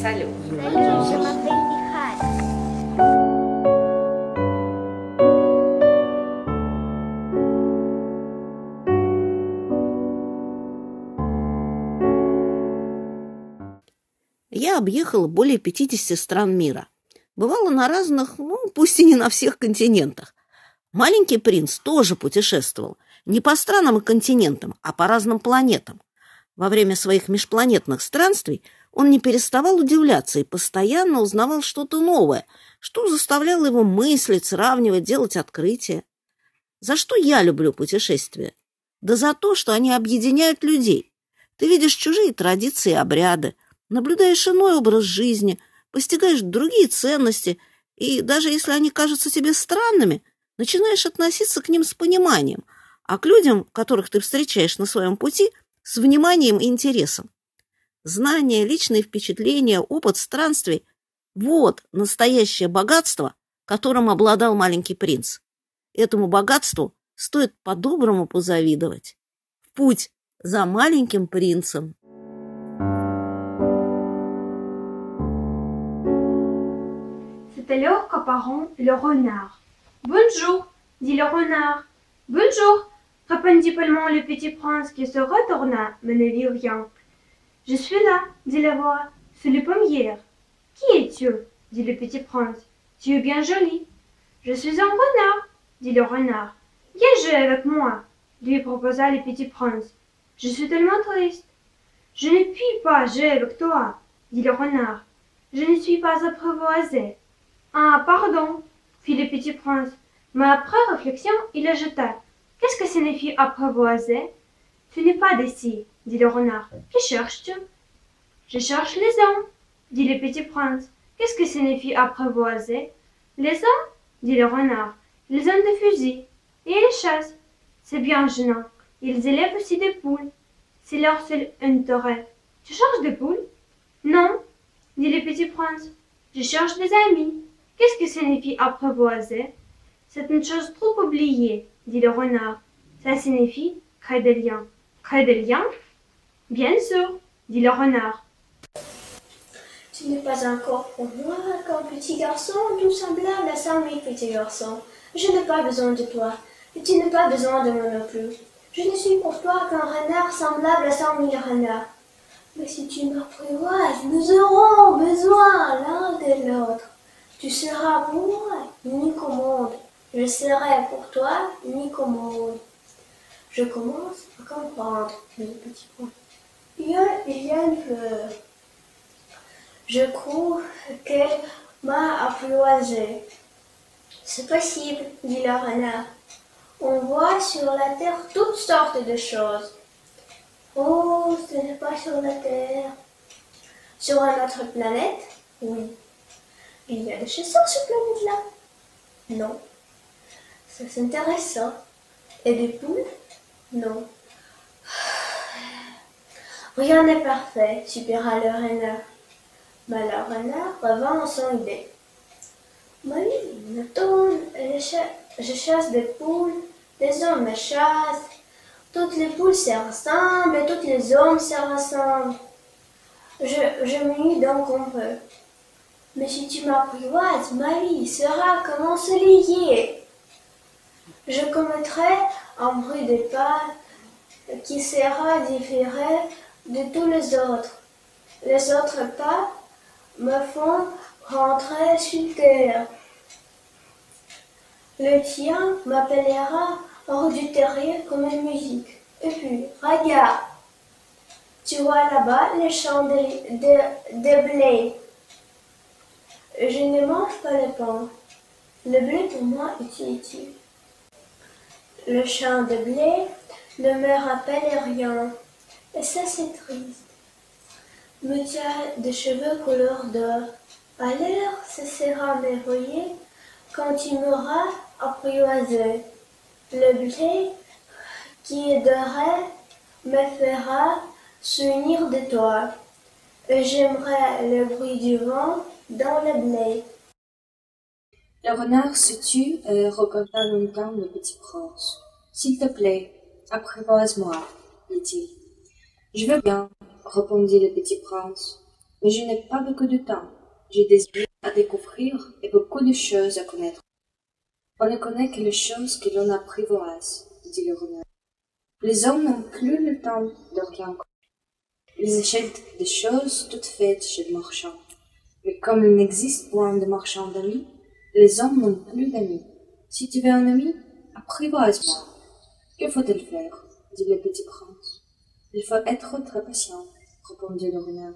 Salut. Salut, je m'appelle Michal. Я объехала более 50 стран мира. Бывала на разных, пусть и не на всех континентах. Маленький принц тоже путешествовал. Не по странам и континентам, а по разным планетам. Во время своих межпланетных странствий он не переставал удивляться и постоянно узнавал что-то новое, что заставляло его мыслить, сравнивать, делать открытия. За что я люблю путешествия? Да за то, что они объединяют людей. Ты видишь чужие традиции и обряды, наблюдаешь иной образ жизни, постигаешь другие ценности, и даже если они кажутся тебе странными, начинаешь относиться к ним с пониманием, а к людям, которых ты встречаешь на своем пути, с вниманием и интересом. Знания, личные впечатления, опыт странствий – вот настоящее богатство, которым обладал маленький принц. Этому богатству стоит по-доброму позавидовать. В путь за маленьким принцем. C'est alors qu'apparut le renard. Bonjour, dit le renard. Bonjour, répondit poliment le petit prince qui se retourna, mais ne vit rien. Je suis là, dit la voix, sous les pommiers. Qui es-tu? Dit le petit prince. Tu es bien joli. Je suis un renard, dit le renard. Viens jouer avec moi, lui proposa le petit prince. Je suis tellement triste. Je ne puis pas jouer avec toi, dit le renard. Je ne suis pas apprivoisé. Ah, pardon, fit le petit prince, mais après réflexion, il ajouta. Qu'est-ce que signifie apprivoiser? Tu n'es pas d'ici, dit le renard. Que cherches-tu? Je cherche les hommes, dit le petit prince. Qu'est-ce que signifie apprivoiser? Les hommes, dit le renard. Ils ont des fusils et ils chassent. C'est bien gênant. Ils élèvent aussi des poules. C'est leur seul intérêt. Tu cherches des poules? Non, dit le petit prince. Je cherche des amis. Qu'est-ce que signifie apprivoiser? C'est une chose trop oubliée, dit le renard. Ça signifie créer des liens. Créer des liens? Bien sûr, dit le renard. Tu n'es pas encore pour moi qu'un petit garçon, tout semblable à 100 000 petits garçons. Je n'ai pas besoin de toi, et tu n'as pas besoin de moi non plus. Je ne suis pour toi qu'un renard semblable à 100 000 renards. Mais si tu m'apprivoises, nous aurons besoin l'un de l'autre. Tu seras pour moi unique au monde. Je serai pour toi unique au monde. Je commence à comprendre, dit le petit point. Il y a une fleur. Je crois qu'elle m'a apprivoisé. C'est possible, dit le renard. On voit sur la terre toutes sortes de choses. Oh, ce n'est pas sur la terre. Sur une autre planète? Oui. Il y a des chasseurs sur cette planète-là? Non. Ça c'est intéressant. Et des poules? Non. Rien n'est parfait, soupira le renard. Mais le renard revint à son idée. Oui, je chasse des poules, les hommes me chassent. Toutes les poules se ressemblent et tous les hommes se ressemblent. Je m'ennuie donc un peu. Mais si tu m'apprivoises, ma vie sera comme ensoleillée. Je commettrai un bruit de pas qui sera différent de tous les autres. Les autres pas me font rentrer sur terre. Le tien m'appellera hors du terrier comme une musique. Et puis, regarde, tu vois là-bas les champs de blé. Je ne mange pas le pain. Le blé pour moi est utile. Le champ de blé ne me rappelle rien. Et ça c'est triste. Mais tu as des cheveux couleur d'or. Alors ce sera merveilleux quand tu m'auras apprivoisé. Le blé qui est doré me fera souvenir de toi. Et j'aimerais le bruit du vent dans le blé. Le renard se tut et regarda longtemps le petit prince. S'il te plaît, apprivoise-moi, dit-il. Je veux bien, répondit le petit prince. Mais je n'ai pas beaucoup de temps. J'ai des idées à découvrir et beaucoup de choses à connaître. On ne connaît que les choses que l'on apprivoise, dit le renard. Les hommes n'ont plus le temps de rien connaître. Ils achètent des choses toutes faites chez le marchand. Mais comme il n'existe point de marchand d'amis, les hommes n'ont plus d'amis. Si tu veux un ami, apprivoise-moi. Que faut-il faire? Dit le petit prince. Il faut être très patient, répondit le renard.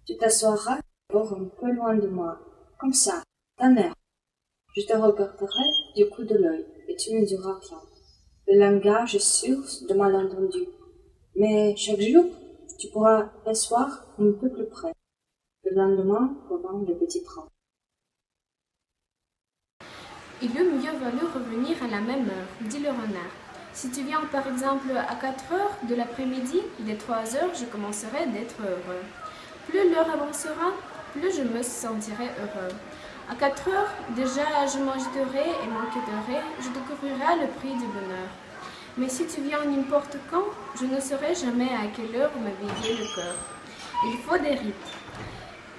Tu t'assoiras d'abord un peu loin de moi, comme ça, d'un air. Je te regarderai du coup de l'œil, et tu ne diras rien. Le langage est source de malentendus. Mais chaque jour, tu pourras t'asseoir un peu plus près. Le lendemain revint le petit prince. Il eût mieux valu revenir à la même heure, dit le renard. Si tu viens par exemple à 4 heures de l'après-midi, dès 3 heures, je commencerai d'être heureux. Plus l'heure avancera, plus je me sentirai heureux. À 4 heures, déjà je m'agiterai et m'inquiéterai, je découvrirai le prix du bonheur. Mais si tu viens n'importe quand, je ne saurai jamais à quelle heure m'éveiller le cœur. Il faut des rites.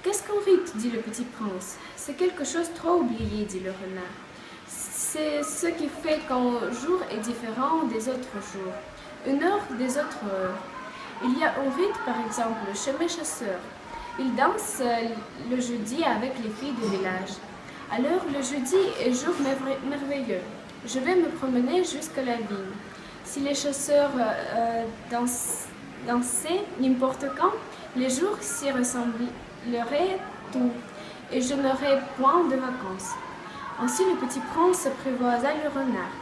Qu'est-ce qu'un rite, dit le petit prince. C'est quelque chose trop oublié, dit le renard. C'est ce qui fait qu'un jour est différent des autres jours, une heure des autres heures. Il y a un rite, par exemple, chez mes chasseurs. Ils dansent le jeudi avec les filles du village. Alors, le jeudi est jour merveilleux. Je vais me promener jusqu'à la vigne. Si les chasseurs dansaient n'importe quand, les jours s'y ressembleraient tout, et je n'aurais point de vacances. Ainsi le petit prince apprivoisa le renard,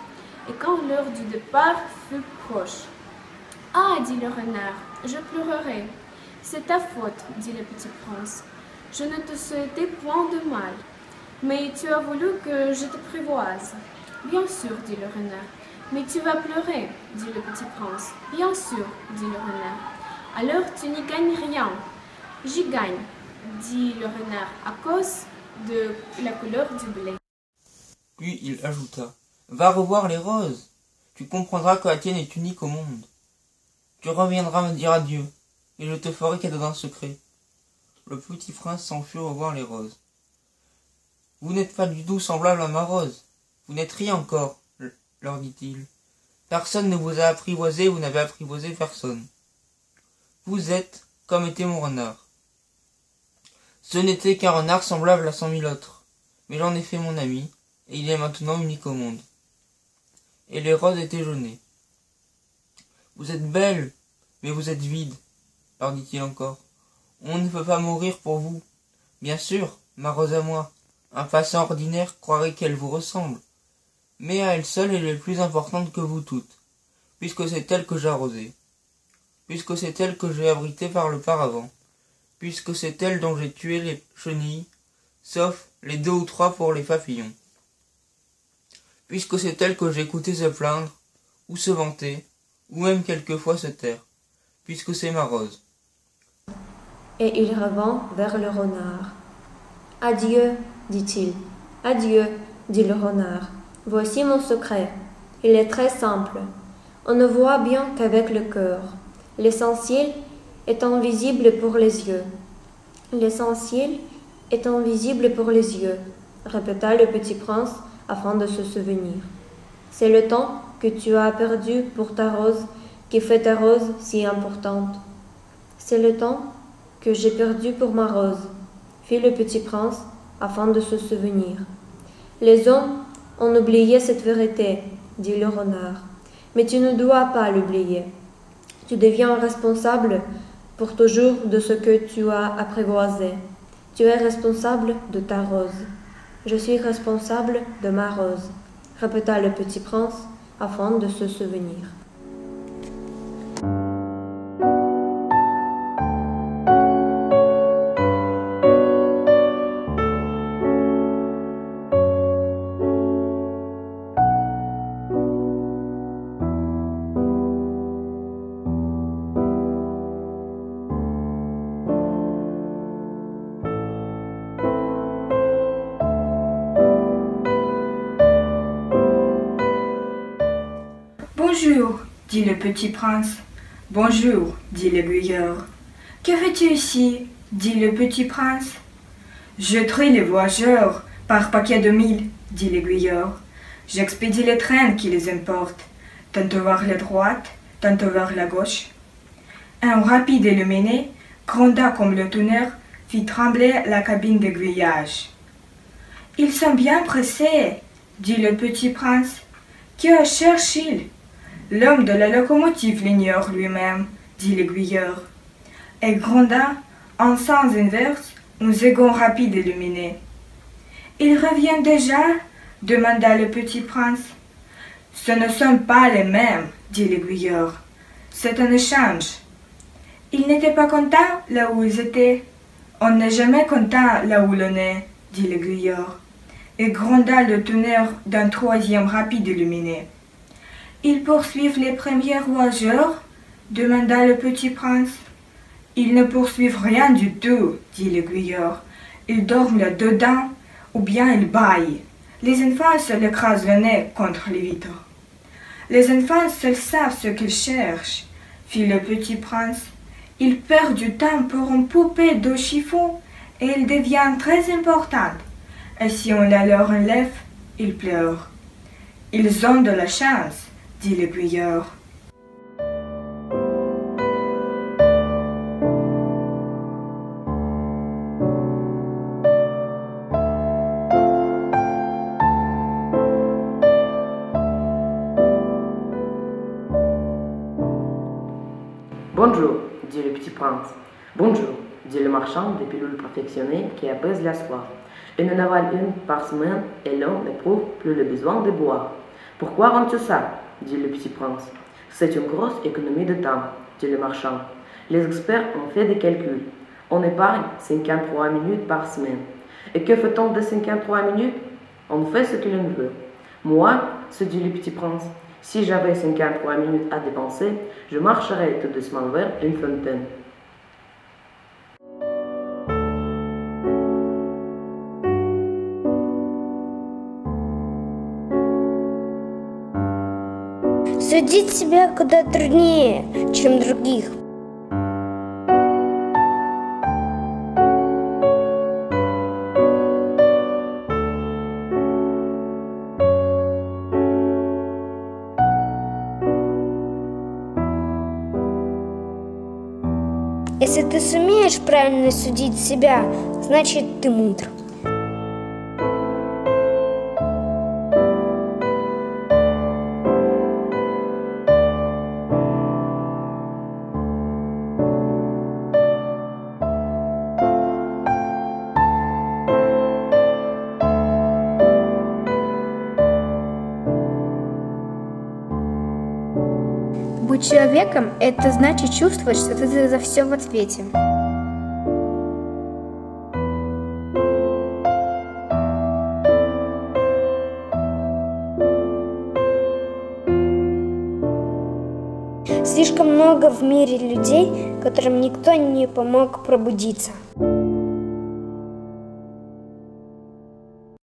et quand l'heure du départ fut proche. « Ah, dit le renard, je pleurerai. C'est ta faute, dit le petit prince. Je ne te souhaitais point de mal, mais tu as voulu que je t'apprivoise. Bien sûr, dit le renard. Mais tu vas pleurer, dit le petit prince. Bien sûr, dit le renard. Alors tu n'y gagnes rien. J'y gagne, dit le renard, à cause de la couleur du blé. Puis il ajouta, « Va revoir les roses. Tu comprendras que la tienne est unique au monde. Tu reviendras me dire adieu, et je te ferai cadeau d'un secret. » Le petit prince s'enfuit revoir les roses. « Vous n'êtes pas du tout semblable à ma rose. Vous n'êtes rien encore, leur dit-il. Personne ne vous a apprivoisé, vous n'avez apprivoisé personne. Vous êtes comme était mon renard. Ce n'était qu'un renard semblable à 100 000 autres, mais j'en ai fait mon ami, et il est maintenant unique au monde. » Et les roses étaient jaunées. « Vous êtes belles, mais vous êtes vides, leur dit-il encore. On ne peut pas mourir pour vous. Bien sûr, ma rose à moi, un passant ordinaire croirait qu'elle vous ressemble. Mais à elle seule, elle est plus importante que vous toutes, puisque c'est elle que j'ai arrosée, puisque c'est elle que j'ai abritée par le paravent, puisque c'est elle dont j'ai tué les chenilles, sauf les 2 ou 3 pour les papillons, puisque c'est elle que j'ai écouté se plaindre, ou se vanter, ou même quelquefois se taire, puisque c'est ma rose. » Et il revint vers le renard. « Adieu, dit-il. Adieu, dit le renard. Voici mon secret. Il est très simple. On ne voit bien qu'avec le cœur. L'essentiel est invisible pour les yeux. L'essentiel est invisible pour les yeux, répéta le petit prince afin de se souvenir. C'est le temps que tu as perdu pour ta rose qui fait ta rose si importante. C'est le temps que j'ai perdu pour ma rose, fit le petit prince afin de se souvenir. Les hommes ont oublié cette vérité, dit le renard, mais tu ne dois pas l'oublier. Tu deviens responsable pour toujours de ce que tu as apprivoisé. Tu es responsable de ta rose. Je suis responsable de ma rose, répéta le petit prince afin de se souvenir. Bonjour, dit le petit prince. Bonjour, dit l'aiguilleur. Que fais-tu ici, dit le petit prince. Je trie les voyageurs par paquet de 1000, dit l'aiguilleur. J'expédie les trains qui les emportent, tantôt vers la droite, tantôt vers la gauche. Un rapide illuminé, gronda comme le tonnerre, fit trembler la cabine d'aiguillage. Ils sont bien pressés, dit le petit prince. Que cherche-t-il? L'homme de la locomotive l'ignore lui-même, dit l'aiguilleur. Et gronda, en sens inverse, un second rapide illuminé. Il revient déjà? Demanda le petit prince. Ce ne sont pas les mêmes, dit l'aiguilleur. C'est un échange. Ils n'étaient pas contents là où ils étaient. On n'est jamais content là où l'on est, dit l'aiguilleur. Et gronda le tonnerre d'un troisième rapide illuminé. Ils poursuivent les premiers voyageurs? Demanda le petit prince. Ils ne poursuivent rien du tout, dit l'aiguilleur. Ils dorment là-dedans, ou bien ils bâillent. Les enfants se l'écrasent le nez contre les vitres. Les enfants seuls savent ce qu'ils cherchent, fit le petit prince. Ils perdent du temps pour une poupée de chiffon et ils deviennent très importantes. Et si on la leur enlève, ils pleurent. Ils ont de la chance, dit l'aiguilleur. Bonjour, dit le petit prince. Bonjour, dit le marchand des pilules perfectionnées qui apaisent la soif. Il en avale une par semaine et l'on n'éprouve plus le besoin de boire. Pourquoi rends-tu ça? Dit le petit prince. C'est une grosse économie de temps, dit le marchand. Les experts ont fait des calculs. On épargne 53 minutes par semaine. Et que fait-on de 53 minutes? On fait ce que l'on veut. Moi, se dit le petit prince, si j'avais 53 minutes à dépenser, je marcherais tout doucement vers une fontaine. Судить себя куда труднее, чем других. Если ты сумеешь правильно судить себя, значит ты мудр. Быть человеком – это значит чувствовать, что ты за все в ответе. Слишком много в мире людей, которым никто не помог пробудиться.